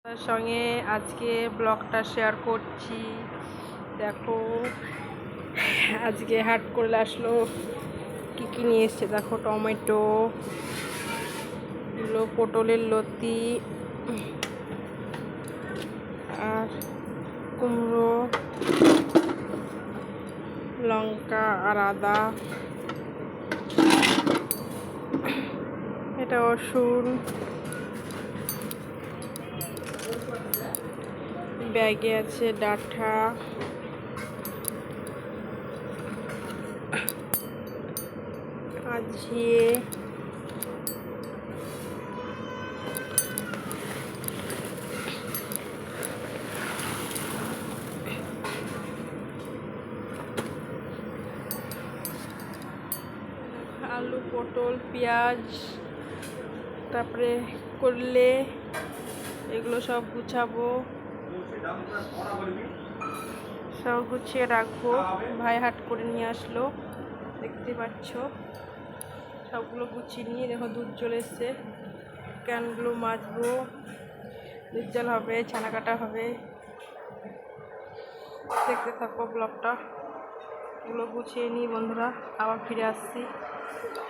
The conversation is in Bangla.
তার সঙ্গে আজকে ব্লগটা শেয়ার করছি। দেখো আজকে হাট করে আসলো, কি কি নিয়ে এসছে দেখো। টমেটো, পটলের লতি, আর কুমড়ো, লঙ্কা আর আদা, এটা রসুন, ব্যাগে আছে ডাঁটা, আজিয়ে, আলু, পটল, পেঁয়াজ, তারপরে করলে এগুলো সব গুছাবো, সব গুছিয়ে রাখবো। ভাই হাট করে নিয়ে আসলো, দেখতে পাচ্ছ। সবগুলো গুছিয়ে নিয়ে দেখো দুধ চলে এসছে, ক্যানগুলো মাজবো, দুধ জল হবে, ছানা কাটা হবে। দেখতে থাকো ব্লগটা। এগুলো গুছিয়ে নিই বন্ধুরা, আবার ফিরে আসছি।